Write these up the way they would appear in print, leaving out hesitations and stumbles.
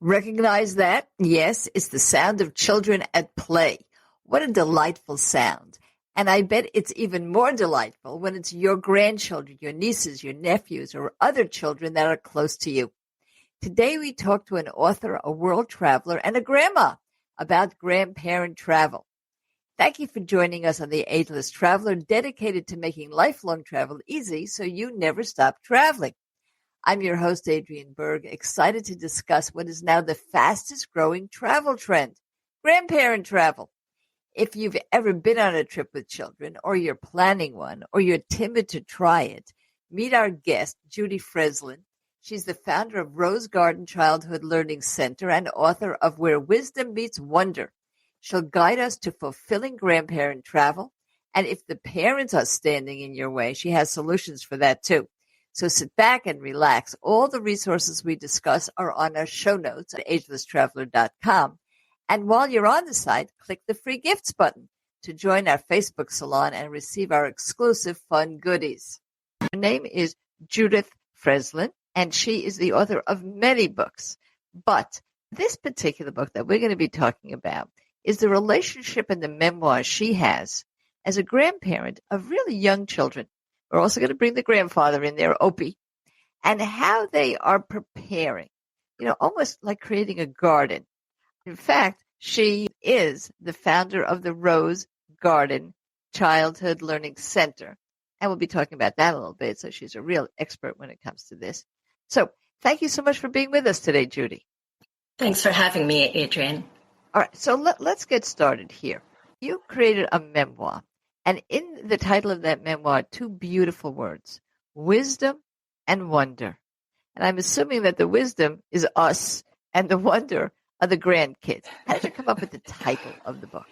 Recognize that? Yes, it's the sound of children at play. What a delightful sound. And I bet it's even more delightful when it's your grandchildren, your nieces, your nephews, or other children that are close to you. Today we talk to an author, a world traveler, and a grandma about grandparent travel. Thank you for joining us on The Ageless Traveler, dedicated to making lifelong travel easy so you never stop traveling. I'm your host, Adrienne Berg, excited to discuss what is now the fastest growing travel trend, grandparent travel. If you've ever been on a trip with children, or you're planning one, or you're timid to try it, meet our guest, Judy Frizlen. She's the founder of Rose Garden Childhood Learning Center and author of Where Wisdom Meets Wonder. She'll guide us to fulfilling grandparent travel, and if the parents are standing in your way, she has solutions for that too. So sit back and relax. All the resources we discuss are on our show notes at agelesstraveler.com. And while you're on the site, click the free gifts button to join our Facebook salon and receive our exclusive fun goodies. Her name is Judith Frizlen, and she is the author of many books. But this particular book that we're going to be talking about is the relationship and the memoir she has as a grandparent of really young children. We're also going to bring the grandfather in there, Opie, and how they are preparing, almost like creating a garden. In fact, she is the founder of the Rose Garden Childhood Learning Center, and we'll be talking about that a little bit, so she's a real expert when it comes to this. So thank you so much for being with us today, Judy. Thanks for having me, Adrienne. All right, so let's get started here. You created a memoir. And in the title of that memoir, two beautiful words, wisdom and wonder. And I'm assuming that the wisdom is us and the wonder are the grandkids. How did you come up with the title of the book?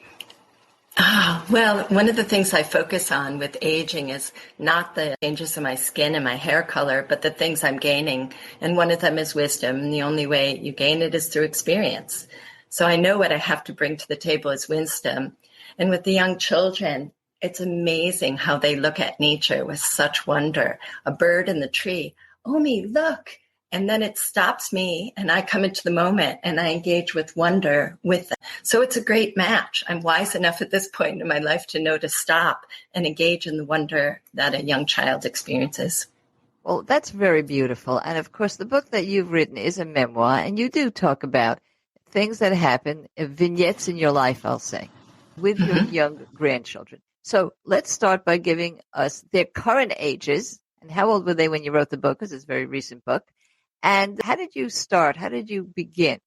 Well, one of the things I focus on with aging is not the changes in my skin and my hair color, but the things I'm gaining. And one of them is wisdom. And the only way you gain it is through experience. So I know what I have to bring to the table is wisdom. And with the young children, it's amazing how they look at nature with such wonder. A bird in the tree. Oh, me, look. And then it stops me and I come into the moment and I engage with wonder with them. So it's a great match. I'm wise enough at this point in my life to know to stop and engage in the wonder that a young child experiences. Well, that's very beautiful. And of course, the book that you've written is a memoir, and you do talk about things that happen, vignettes in your life, I'll say, with your young grandchildren. So let's start by giving us their current ages and how old were they when you wrote the book, because it's a very recent book. And how did you start? How did you begin?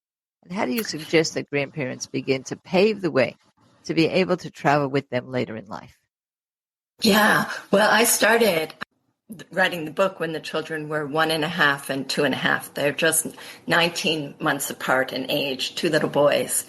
And how do you suggest that grandparents begin to pave the way to be able to travel with them later in life? Yeah, well, I started writing the book when the children were 1.5 and 2.5. They're just 19 months apart in age, two little boys.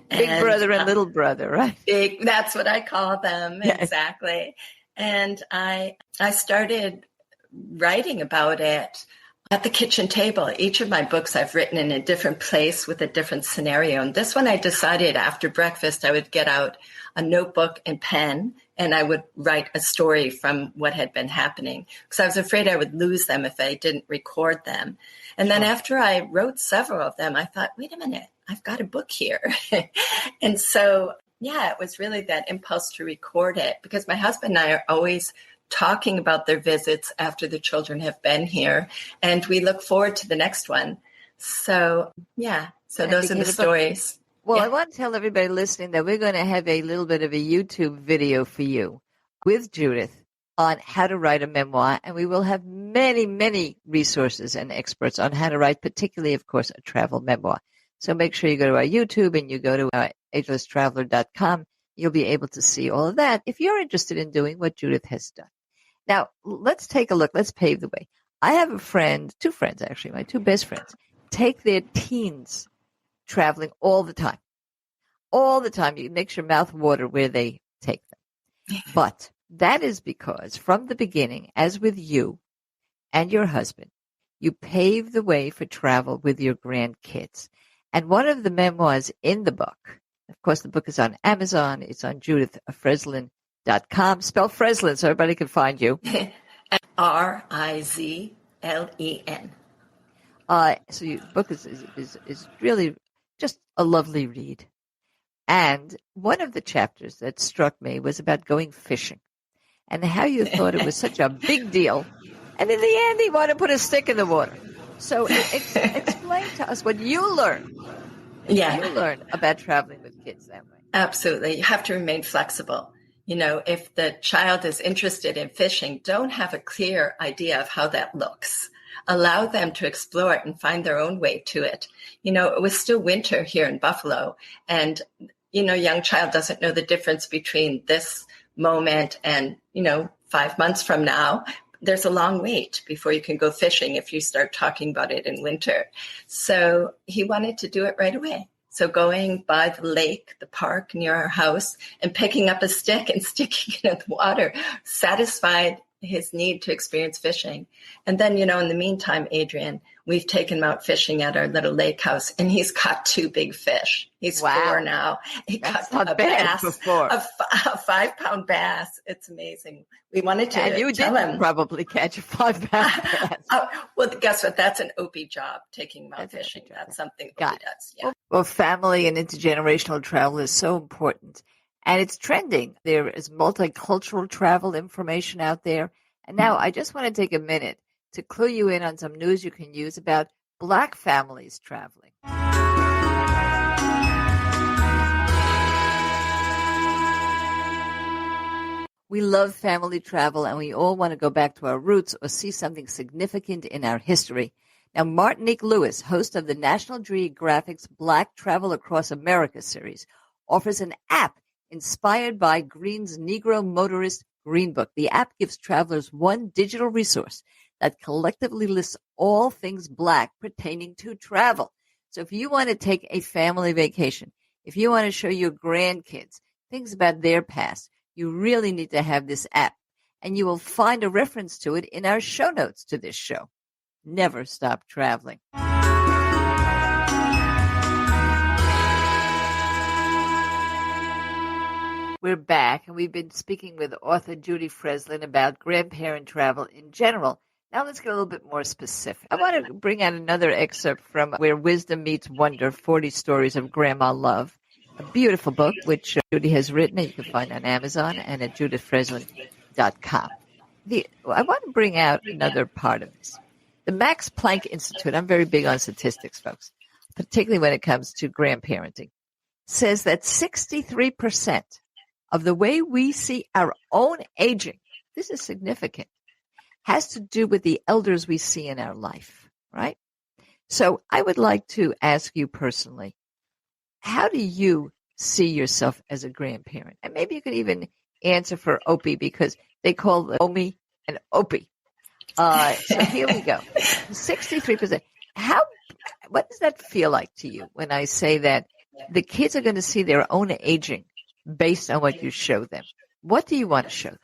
Big brother and little brother, right? That's what I call them, yes. Exactly. And I started writing about it at the kitchen table. Each of my books I've written in a different place with a different scenario. And this one I decided after breakfast I would get out a notebook and pen and I would write a story from what had been happening because I was afraid I would lose them if I didn't record them. And then after I wrote several of them, I thought, wait a minute, I've got a book here. And so, it was really that impulse to record it because my husband and I are always talking about their visits after the children have been here. And we look forward to the next one. So, those are the stories. Well, I want to tell everybody listening that we're going to have a little bit of a YouTube video for you with Judith on how to write a memoir. And we will have many, many resources and experts on how to write, particularly, of course, a travel memoir. So make sure you go to our YouTube and you go to our agelesstraveler.com. You'll be able to see all of that if you're interested in doing what Judith has done. Now, let's take a look. Let's pave the way. I have a friend, two friends actually, my two best friends, take their teens traveling all the time. All the time. It makes your mouth water where they take them. But that is because from the beginning, as with you and your husband, you paved the way for travel with your grandkids. And one of the memoirs in the book, of course, the book is on Amazon. It's on judithfrizlen.com. Spell Frizlen so everybody can find you. Rizlen. So your book is really just a lovely read. And one of the chapters that struck me was about going fishing and how you thought it was such a big deal. And in the end, he wanted to put a stick in the water. So explain to us what you learned. Yeah. You learn about traveling with kids that way. Absolutely. You have to remain flexible. If the child is interested in fishing, don't have a clear idea of how that looks. Allow them to explore it and find their own way to it. It was still winter here in Buffalo, and, young child doesn't know the difference between this moment and, 5 months from now. There's a long wait before you can go fishing if you start talking about it in winter. So he wanted to do it right away. So going by the lake, the park near our house, and picking up a stick and sticking it in the water satisfied his need to experience fishing. And then, in the meantime, Adrian, we've taken him out fishing at our little lake house, and he's caught 2 big fish. He's 4 now. He caught a bass, a 5-pound bass. It's amazing. We wanted to tell him. Probably catch a 5-pound bass. Well, guess what? That's an Opie job, taking him out fishing. That's something Opie does. Yeah. Well, family and intergenerational travel is so important. And it's trending. There is multicultural travel information out there. And now I just want to take a minute to clue you in on some news you can use about Black families traveling. We love family travel, and we all want to go back to our roots or see something significant in our history. Now, Martinique Lewis, host of the National Geographic's Black Travel Across America series, offers an app inspired by Green's Negro Motorist Green Book. The app gives travelers one digital resource that collectively lists all things Black pertaining to travel. So if you want to take a family vacation, if you want to show your grandkids things about their past, you really need to have this app. And you will find a reference to it in our show notes to this show. Never stop traveling. We're back, and we've been speaking with author Judy Frizlen about grandparent travel in general. Now let's get a little bit more specific. I want to bring out another excerpt from Where Wisdom Meets Wonder, 40 Stories of Grandma Love, a beautiful book which Judy has written, and you can find on Amazon and at judithfrizlen.com. I want to bring out another part of this. The Max Planck Institute, I'm very big on statistics, folks, particularly when it comes to grandparenting, says that 63% of the way we see our own aging, this is significant, has to do with the elders we see in our life, right? So I would like to ask you personally, how do you see yourself as a grandparent? And maybe you could even answer for Opie, because they call the Omi and Opie. So here we go. 63%. What does that feel like to you when I say that the kids are going to see their own aging based on what you show them? What do you want to show them?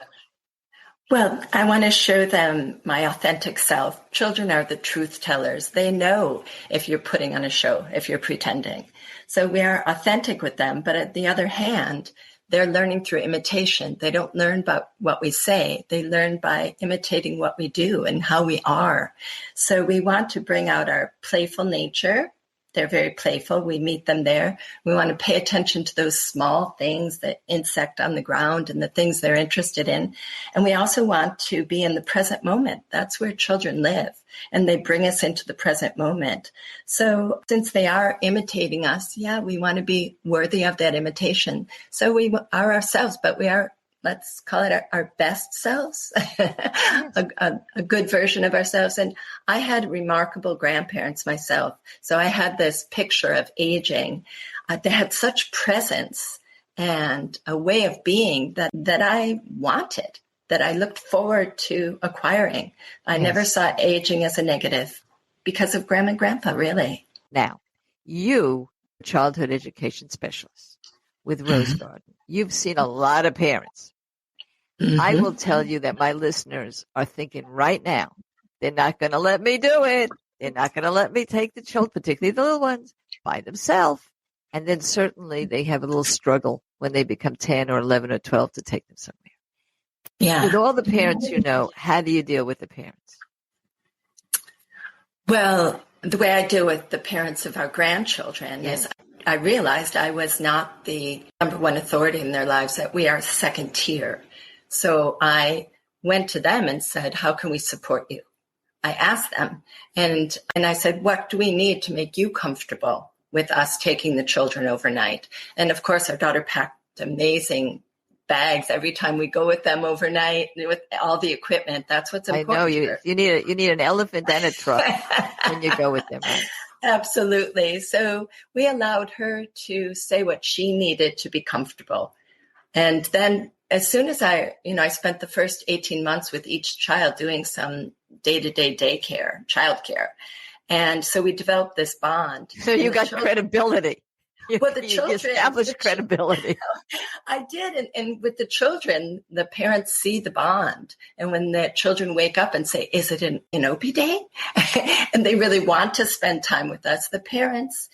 Well, I want to show them my authentic self. Children are the truth tellers. They know if you're putting on a show, if you're pretending. So we are authentic with them. But on the other hand, they're learning through imitation. They don't learn about what we say. They learn by imitating what we do and how we are. So we want to bring out our playful nature. They're very playful. We meet them there. We want to pay attention to those small things, the insect on the ground and the things they're interested in. And we also want to be in the present moment. That's where children live, and they bring us into the present moment. So since they are imitating us, we want to be worthy of that imitation. So we are ourselves, but we are, let's call it our best selves, a good version of ourselves. And I had remarkable grandparents myself. So I had this picture of aging. They had such presence and a way of being that I wanted, that I looked forward to acquiring. I never saw aging as a negative because of Grandma and Grandpa, really. Now, you, childhood education specialist with Rose Garden, you've seen a lot of parents. Mm-hmm. I will tell you that my listeners are thinking right now, they're not going to let me do it. They're not going to let me take the children, particularly the little ones, by themselves. And then certainly they have a little struggle when they become 10 or 11 or 12 to take them somewhere. Yeah. With all the parents you know, how do you deal with the parents? Well, the way I deal with the parents of our grandchildren is I realized I was not the number one authority in their lives, that we are second tier. So I went to them and said, how can we support you? I asked them, and I said, what do we need to make you comfortable with us taking the children overnight? And of course, our daughter packed amazing bags every time we go with them overnight with all the equipment. That's what's important. I know you need an elephant and a truck when you go with them, right? Absolutely. So we allowed her to say what she needed to be comfortable. And then as soon as I spent the first 18 months with each child doing some day-to-day daycare, childcare. And so we developed this bond. So you got credibility. You established credibility. I did. And with the children, the parents see the bond. And when the children wake up and say, is it an Opie day? And they really want to spend time with us. Parents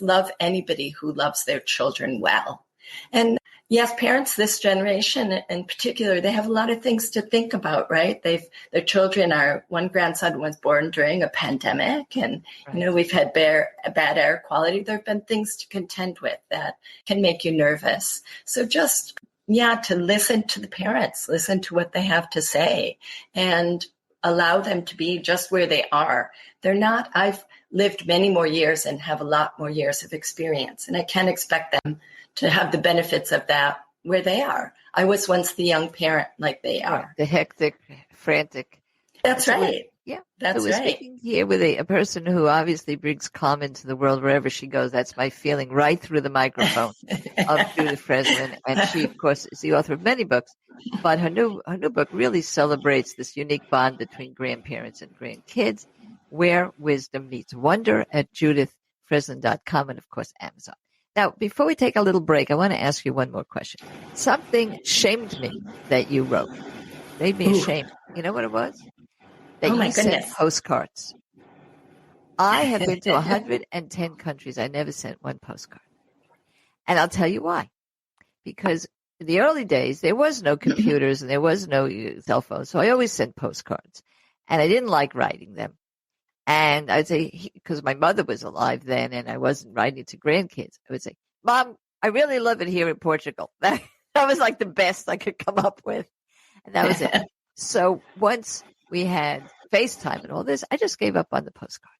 love anybody who loves their children well. And yes, parents this generation in particular, they have a lot of things to think about, right? Their children one grandson was born during a pandemic, and we've had bad air quality. There have been things to contend with that can make you nervous. So just to listen to the parents, listen to what they have to say, and allow them to be just where they are. I've lived many more years and have a lot more years of experience, and I can't expect them to have the benefits of that where they are. I was once the young parent like they are. The hectic, frantic. That's right. That's right. Speaking here with a person who obviously brings calm into the world wherever she goes. That's my feeling right through the microphone of Judith Frizlen. And she, of course, is the author of many books. But her new book really celebrates this unique bond between grandparents and grandkids, where wisdom meets wonder, at judithfrizlen.com and, of course, Amazon. Now, before we take a little break, I want to ask you one more question. Something shamed me that you wrote. Made me ashamed. You know what it was? That you sent postcards. I have been to 110 countries. I never sent one postcard. And I'll tell you why. Because in the early days, there was no computers and there was no cell phones. So I always sent postcards. And I didn't like writing them. And I'd say, because my mother was alive then and I wasn't writing to grandkids, I would say, Mom, I really love it here in Portugal. That was like the best I could come up with. And that was it. So once we had FaceTime and all this, I just gave up on the postcards.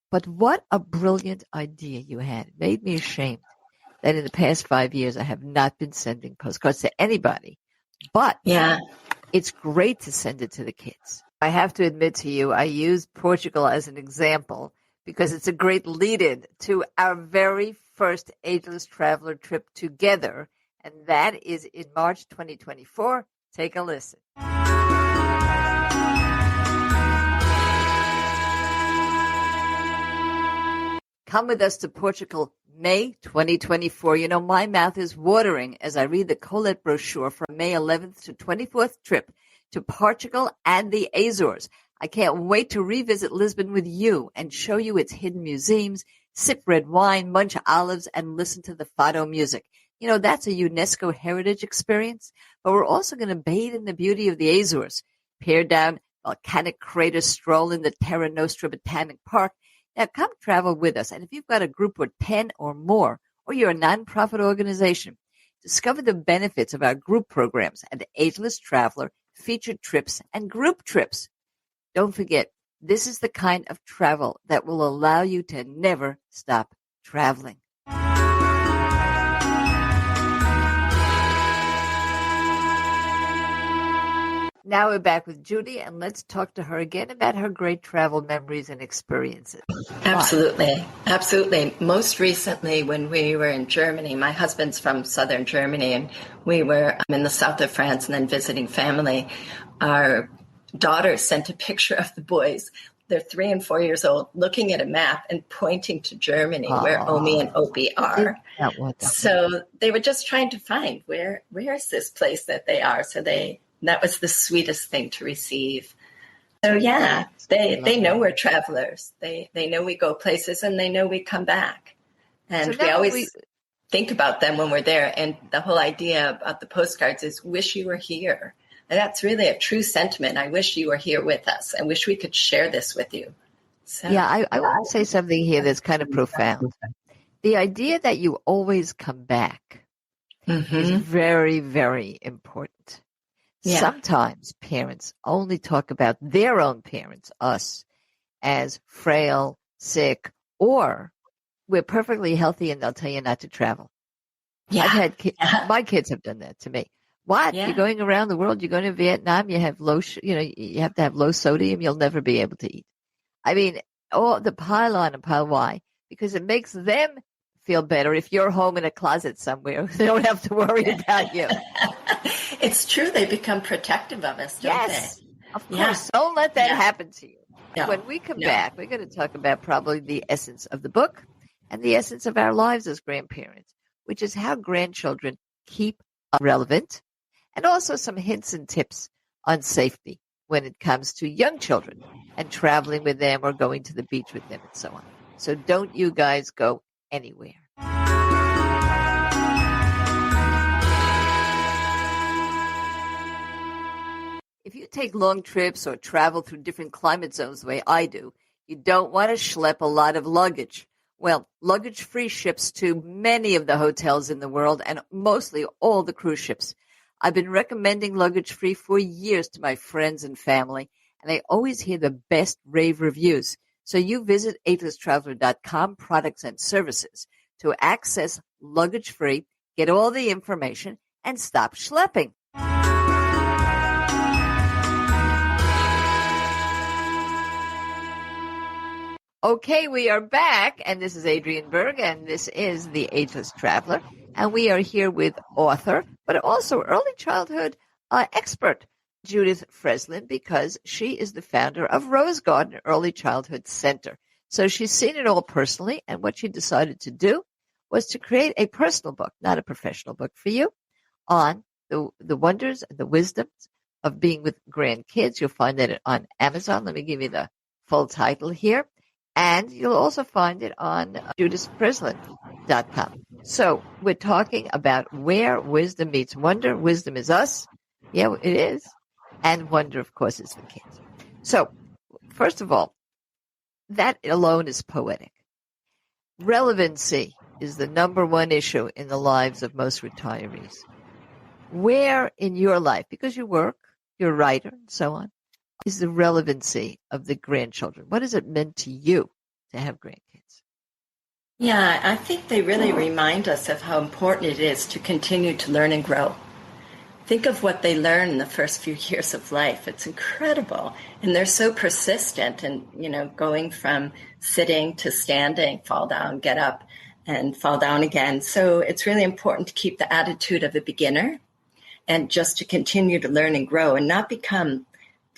But what a brilliant idea you had. It made me ashamed that in the past 5 years, I have not been sending postcards to anybody. But it's great to send it to the kids. I have to admit to you, I use Portugal as an example because it's a great lead-in to our very first Ageless Traveler trip together, and that is in March 2024. Take a listen. Come with us to Portugal, May 2024. You know, my mouth is watering as I read the Colette brochure for May 11th to 24th trip to Portugal and the Azores. I can't wait to revisit Lisbon with you and show you its hidden museums, sip red wine, munch olives, and listen to the fado music. You know, that's a UNESCO heritage experience, but we're also going to bathe in the beauty of the Azores, peer down volcanic craters, stroll in the Terra Nostra Botanic Park. Now, come travel with us. And if you've got a group of 10 or more, or you're a nonprofit organization, discover the benefits of our group programs at Ageless Traveler, featured trips, and group trips. Don't forget, this is the kind of travel that will allow you to never stop traveling. Now we're back with Judy, and let's talk to her again about her great travel memories and experiences. Absolutely. Absolutely. Most recently, when we were in Germany, my husband's from southern Germany, and we were in the south of France and then visiting family. Our daughter sent a picture of the boys. They're 3 and 4 years old, looking at a map and pointing to Germany, where Omi and Opie are. So they were just trying to find where is this place that they are. So that was the sweetest thing to receive. So they know we're travelers. They know we go places and they know we come back. And we always think about them when we're there. And the whole idea about the postcards is wish you were here. And that's really a true sentiment. I wish you were here with us. I wish we could share this with you. So, Yeah, I want to say something here that's kind of profound. The idea that you always come back is very, very important. yeah, Sometimes parents only talk about their own parents, us, as frail, sick, or we're perfectly healthy and they'll tell you not to travel. yeah, I've had yeah, my kids have done that to me. What? You're yeah. going around the world, you're going to Vietnam, you have you have to have low sodium, you'll never be able to eat. I mean, all the pile on and pile why? Because it makes them feel better if you're home in a closet somewhere. They don't have to worry about you. It's true. They become protective of us, don't Yes, they? of Yeah, course. Don't let that yeah. happen to you. No, When we come no. back, we're going to talk about probably the essence of the book and the essence of our lives as grandparents, which is how grandchildren keep us relevant, and also some hints and tips on safety when it comes to young children and traveling with them or going to the beach with them and so on. So don't you guys go anywhere. If you take long trips or travel through different climate zones the way I do, you don't want to schlep a lot of luggage. Well, luggage-free ships to many of the hotels in the world and mostly all the cruise ships. I've been recommending luggage-free for years to my friends and family, and I always hear the best rave reviews. So you visit agelesstraveler.com products and services to access luggage-free, get all the information, and stop schlepping. Okay, we are back, and this is Adrienne Berg, and this is The Ageless Traveler, and we are here with author, but also early childhood expert, Judith Frizlen, because she is the founder of Rose Garden Early Childhood Center. So she's seen it all personally, and what she decided to do was to create a personal book, not a professional book for you, on the wonders and the wisdoms of being with grandkids. You'll find that on Amazon. Let me give you the full title here. And you'll also find it on judithfrizlen.com. So we're talking about where wisdom meets wonder. Wisdom is us. Yeah, it is. And wonder, of course, is for kids. So first of all, that alone is poetic. Relevancy is the number one issue in the lives of most retirees. Where in your life, because you work, you're a writer, and so on, is the relevancy of the grandchildren? What has it meant to you to have grandkids? Yeah, I think they really remind us of how important it is to continue to learn and grow. Think of what they learn in the first few years of life. It's incredible. And they're so persistent and, going from sitting to standing, fall down, get up, and fall down again. So it's really important to keep the attitude of a beginner and just to continue to learn and grow and not become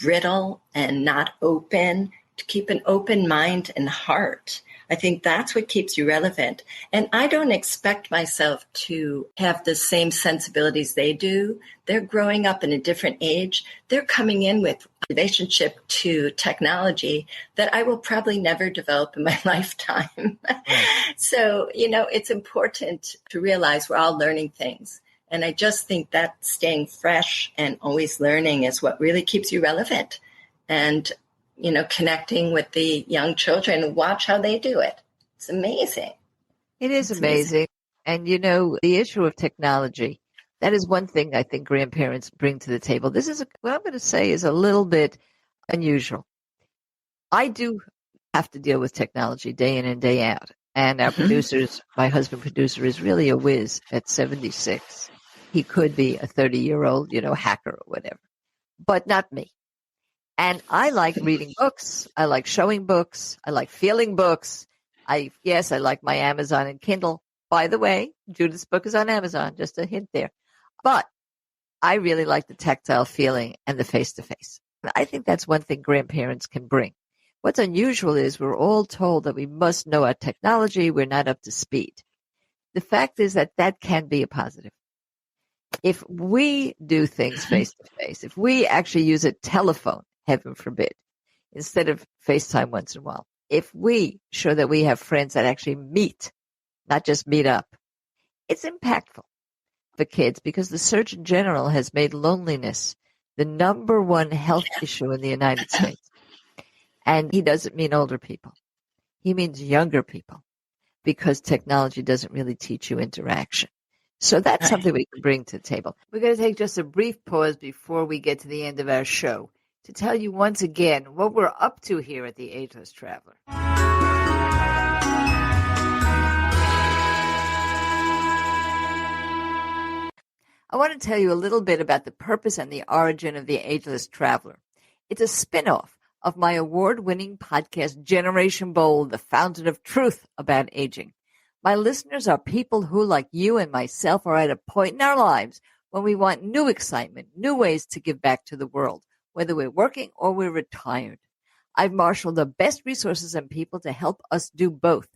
brittle and not open, to keep an open mind and heart. I think that's what keeps you relevant. And I don't expect myself to have the same sensibilities they do. They're growing up in a different age. They're coming in with a relationship to technology that I will probably never develop in my lifetime. So, it's important to realize we're all learning things. And I just think that staying fresh and always learning is what really keeps you relevant. And, connecting with the young children, watch how they do it. It's amazing. It is amazing. And, the issue of technology, that is one thing I think grandparents bring to the table. This is what I'm going to say is a little bit unusual. I do have to deal with technology day in and day out. And our producers, my husband producer, is really a whiz at 76. He could be a 30-year-old, hacker or whatever, but not me. And I like reading books. I like showing books. I like feeling books. I like my Amazon and Kindle. By the way, Judith's book is on Amazon, just a hint there. But I really like the tactile feeling and the face-to-face. And I think that's one thing grandparents can bring. What's unusual is we're all told that we must know our technology. We're not up to speed. The fact is that can be a positive. If we do things face-to-face, if we actually use a telephone, heaven forbid, instead of FaceTime once in a while, if we show that we have friends that actually meet, not just meet up, it's impactful for kids because the Surgeon General has made loneliness the number one health issue in the United States. And he doesn't mean older people. He means younger people, because technology doesn't really teach you interaction. So that's something we can bring to the table. We're going to take just a brief pause before we get to the end of our show to tell you once again what we're up to here at the Ageless Traveler. I want to tell you a little bit about the purpose and the origin of the Ageless Traveler. It's a spin-off of my award-winning podcast, Generation Bold, the fountain of truth about aging. My listeners are people who, like you and myself, are at a point in our lives when we want new excitement, new ways to give back to the world, whether we're working or we're retired. I've marshaled the best resources and people to help us do both.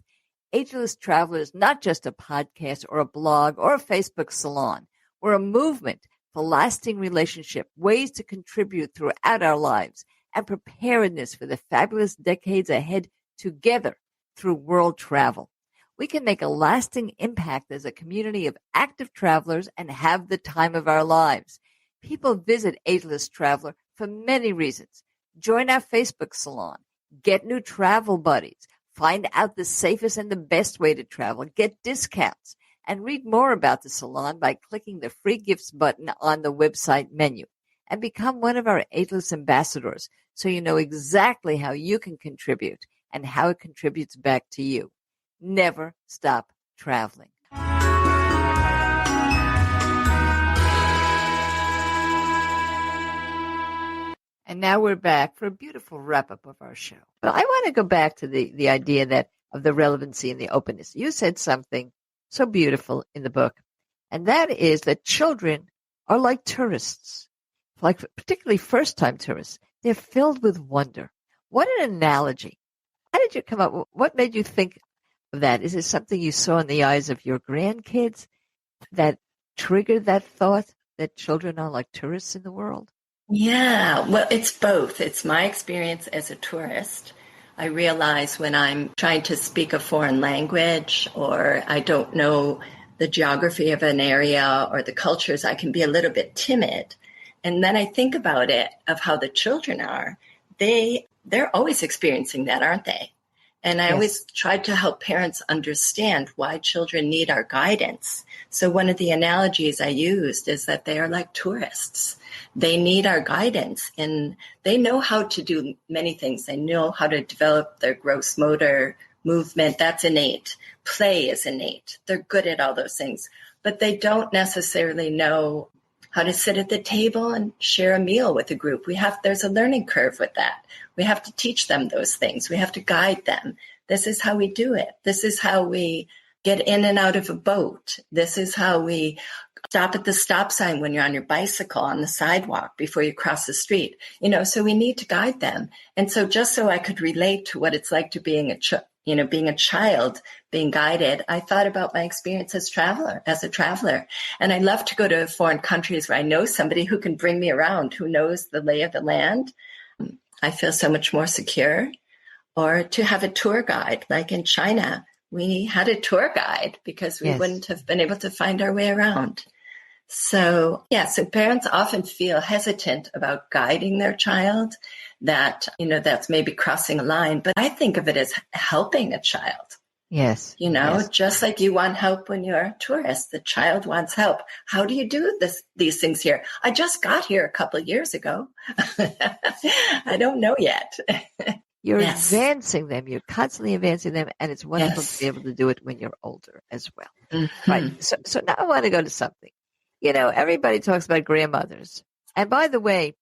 Ageless Traveler is not just a podcast or a blog or a Facebook salon. We're a movement for lasting relationship, ways to contribute throughout our lives, and preparedness for the fabulous decades ahead together through world travel. We can make a lasting impact as a community of active travelers and have the time of our lives. People visit Ageless Traveler for many reasons. Join our Facebook salon, get new travel buddies, find out the safest and the best way to travel, get discounts, and read more about the salon by clicking the free gifts button on the website menu, and become one of our Ageless ambassadors so you know exactly how you can contribute and how it contributes back to you. Never stop traveling. And now we're back for a beautiful wrap-up of our show. But I want to go back to the idea that of the relevancy and the openness. You said something so beautiful in the book, and that is that children are like tourists, like particularly first-time tourists. They're filled with wonder. What an analogy. How did you come up? What made you think of that? Is it something you saw in the eyes of your grandkids that triggered that thought that children are like tourists in the world? Yeah, well, it's both. It's my experience as a tourist. I realize when I'm trying to speak a foreign language or I don't know the geography of an area or the cultures, I can be a little bit timid. And then I think about it of how the children are. They're always experiencing that, aren't they? And I always try to help parents understand why children need our guidance. So one of the analogies I used is that they are like tourists. They need our guidance, and they know how to do many things. They know how to develop their gross motor movement. That's innate. Play is innate. They're good at all those things, but they don't necessarily know how to sit at the table and share a meal with a group. There's a learning curve with that. We have to teach them those things. We have to guide them. This is how we do it. This is how we get in and out of a boat. This is how we stop at the stop sign when you're on your bicycle on the sidewalk before you cross the street. So we need to guide them. And so just so I could relate to what it's like to being a child, being guided, I thought about my experience as a traveler. And I love to go to foreign countries where I know somebody who can bring me around, who knows the lay of the land. I feel so much more secure. Or to have a tour guide, like in China, we had a tour guide because we wouldn't have been able to find our way around. So parents often feel hesitant about guiding their child, that's maybe crossing a line. But I think of it as helping a child. Yes. Just like you want help when you're a tourist, the child wants help. How do you do these things here? I just got here a couple of years ago. I don't know yet. You're advancing them. You're constantly advancing them. And it's wonderful to be able to do it when you're older as well. Mm-hmm. Right. So now I want to go to something. Everybody talks about grandmothers. And by the way,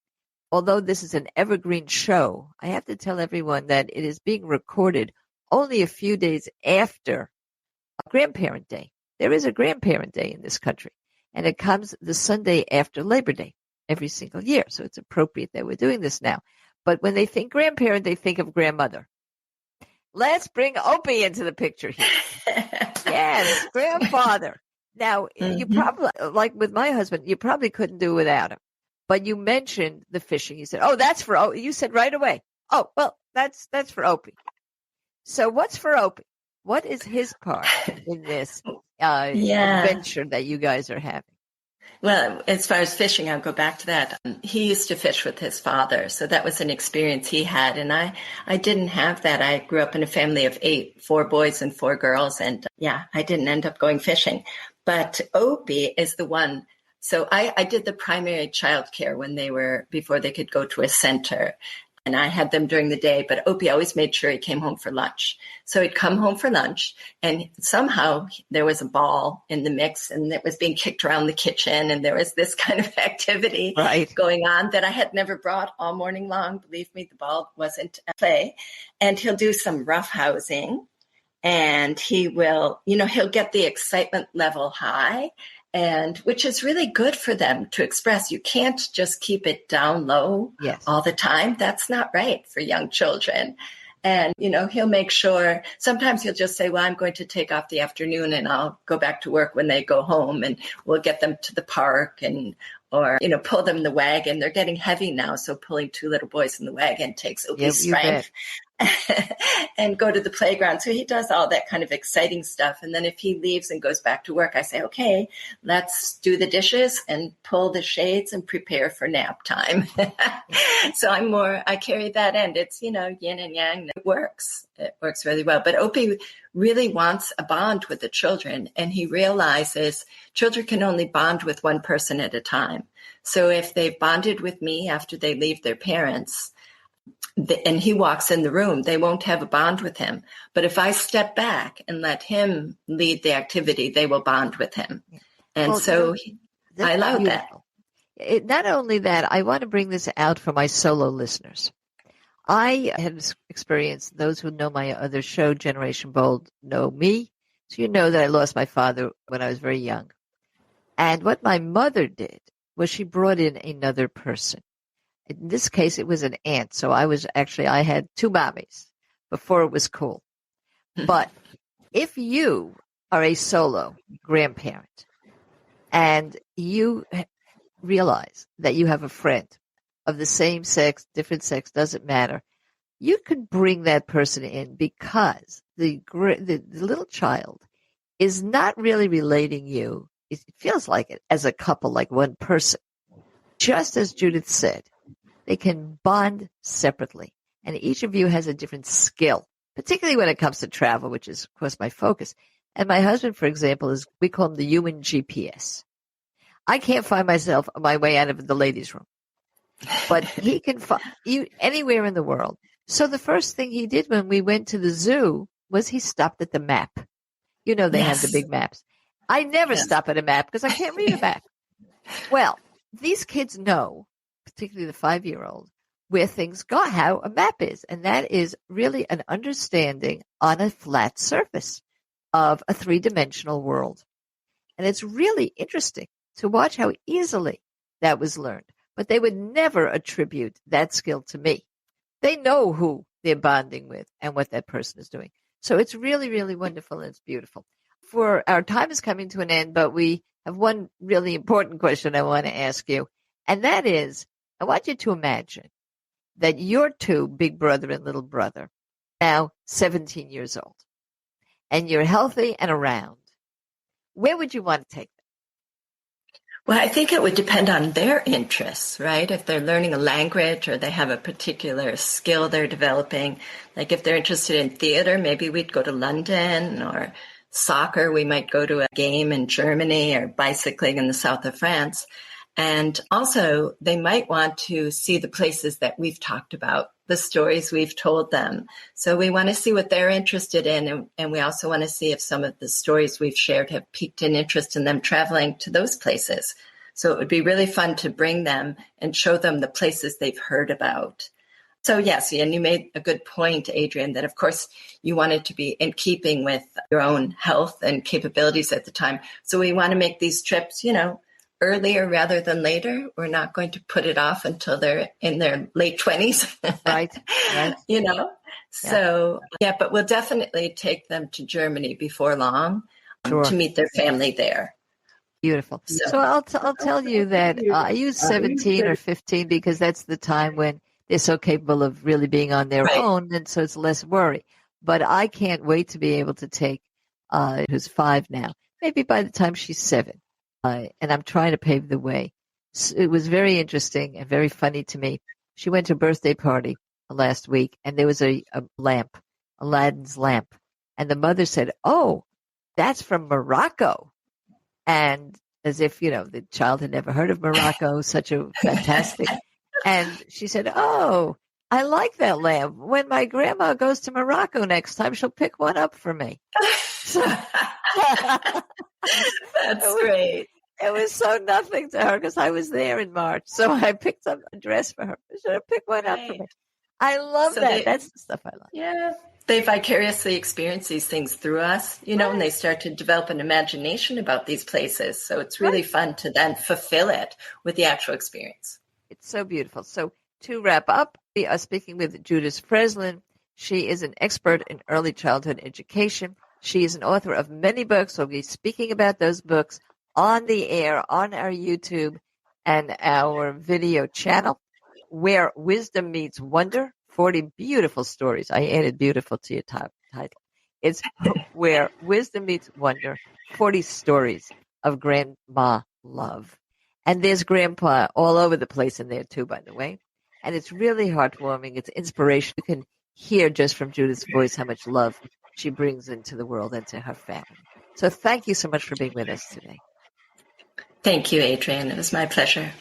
although this is an evergreen show, I have to tell everyone that it is being recorded only a few days after Grandparent Day. There is a Grandparent Day in this country, and it comes the Sunday after Labor Day every single year. So it's appropriate that we're doing this now. But when they think grandparent, they think of grandmother. Let's bring Opie into the picture here. Yes, grandfather. Now, you probably, like with my husband, you probably couldn't do without him. But you mentioned the fishing. You said, that's for Opie. You said right away, that's for Opie. So what's for Opie? What is his part in this adventure that you guys are having? Well, as far as fishing, I'll go back to that. He used to fish with his father, so that was an experience he had. And I didn't have that. I grew up in a family of 8, 4 boys and 4 girls. And yeah, I didn't end up going fishing. But Opie is the one. So I did the primary childcare before they could go to a center. And I had them during the day, but Opie always made sure he came home for lunch. So he'd come home for lunch, and somehow there was a ball in the mix, and it was being kicked around the kitchen, and there was this kind of activity going on that I had never brought all morning long. Believe me, the ball wasn't at play. And he'll do some roughhousing, and he will, he'll get the excitement level high, and which is really good for them to express. You can't just keep it down low all the time. That's not right for young children. And, he'll make sure, sometimes he'll just say, well, I'm going to take off the afternoon and I'll go back to work when they go home, and we'll get them to the park or pull them in the wagon. They're getting heavy now, so pulling 2 little boys in the wagon takes Opie's strength. And go to the playground. So he does all that kind of exciting stuff. And then if he leaves and goes back to work, I say, okay, let's do the dishes and pull the shades and prepare for nap time. So I carry that end. It's, yin and yang. It works. It works really well. But Opie really wants a bond with the children. And he realizes children can only bond with one person at a time. So if they've bonded with me after they leave their parents, and he walks in the room, they won't have a bond with him. But if I step back and let him lead the activity, they will bond with him. And I allow that. Not only that, I want to bring this out for my solo listeners. I have experienced, those who know my other show, Generation Bold, know me. So you know that I lost my father when I was very young. And what my mother did was she brought in another person. In this case, it was an aunt. So I had 2 mommies before it was cool. But if you are a solo grandparent and you realize that you have a friend of the same sex, different sex, doesn't matter, you could bring that person in, because the little child is not really relating you. It feels like it as a couple, like one person. Just as Judith said, they can bond separately, and each of you has a different skill, particularly when it comes to travel, which is, of course, my focus. And my husband, for example, we call him the human GPS. I can't find my way out of the ladies' room, but he can find you anywhere in the world. So the first thing he did when we went to the zoo was he stopped at the map. They have the big maps. I never stop at a map because I can't read a map. Well, these kids know, particularly the 5-year-old, where things go, how a map is. And that is really an understanding on a flat surface of a 3-dimensional world. And it's really interesting to watch how easily that was learned. But they would never attribute that skill to me. They know who they're bonding with and what that person is doing. So it's really, really wonderful, and it's beautiful. For our time is coming to an end, but we have one really important question I want to ask you. And that is, I want you to imagine that your 2, big brother and little brother, now 17 years old, and you're healthy and around. Where would you want to take them? Well, I think it would depend on their interests, right? If they're learning a language or they have a particular skill they're developing, like if they're interested in theater, maybe we'd go to London, or soccer, we might go to a game in Germany, or bicycling in the south of France. And also, they might want to see the places that we've talked about, the stories we've told them. So we want to see what they're interested in. And we also want to see if some of the stories we've shared have piqued an interest in them traveling to those places. So it would be really fun to bring them and show them the places they've heard about. So yes, and you made a good point, Adrienne, that of course you wanted to be in keeping with your own health and capabilities at the time. So we want to make these trips, earlier rather than later. We're not going to put it off until they're in their late 20s. Right. So, but we'll definitely take them to Germany before long to meet their family there. Beautiful. So I'll tell you that I use 17 or 15 because that's the time when they're so capable of really being on their own, and so it's less worry. But I can't wait to be able to take who's 5 now. Maybe by the time she's 7. and I'm trying to pave the way. It was very interesting and very funny to me. She went to a birthday party last week, and there was a lamp, Aladdin's lamp. And the mother said, "Oh, that's from Morocco." And as if, the child had never heard of Morocco, such a fantastic. And she said, "Oh, I like that lamp. When my grandma goes to Morocco next time, she'll pick one up for me." So, That's great. It was so nothing to her because I was there in March. So I picked up a dress for her. She should have picked one up for me. I love that. That's the stuff I like. Yeah. They vicariously experience these things through us, and they start to develop an imagination about these places. So it's really fun to then fulfill it with the actual experience. It's so beautiful. So to wrap up, we are speaking with Judith Frizlen. She is an expert in early childhood education. She is an author of many books. We'll be speaking about those books on the air, on our YouTube and our video channel, Where Wisdom Meets Wonder, 40 beautiful stories. I added beautiful to your title. It's Where Wisdom Meets Wonder, 40 stories of grandma love. And there's grandpa all over the place in there too, by the way. And it's really heartwarming. It's inspiration. You can hear just from Judith's voice how much love she brings into the world and to her family. So thank you so much for being with us today. Thank you, Adrienne. It was my pleasure.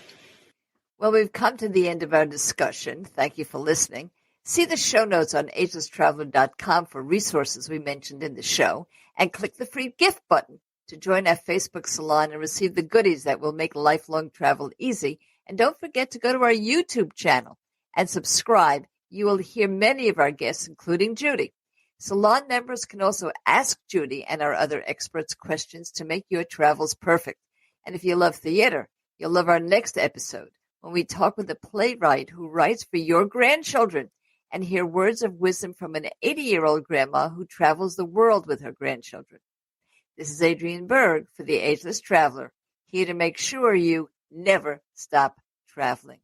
Well, we've come to the end of our discussion. Thank you for listening. See the show notes on agelesstraveler.com for resources we mentioned in the show, and click the free gift button to join our Facebook salon and receive the goodies that will make lifelong travel easy. And don't forget to go to our YouTube channel and subscribe. You will hear many of our guests, including Judy. Salon members can also ask Judy and our other experts questions to make your travels perfect. And if you love theater, you'll love our next episode when we talk with a playwright who writes for your grandchildren and hear words of wisdom from an 80-year-old grandma who travels the world with her grandchildren. This is Adrienne Berg for The Ageless Traveler, here to make sure you never stop traveling.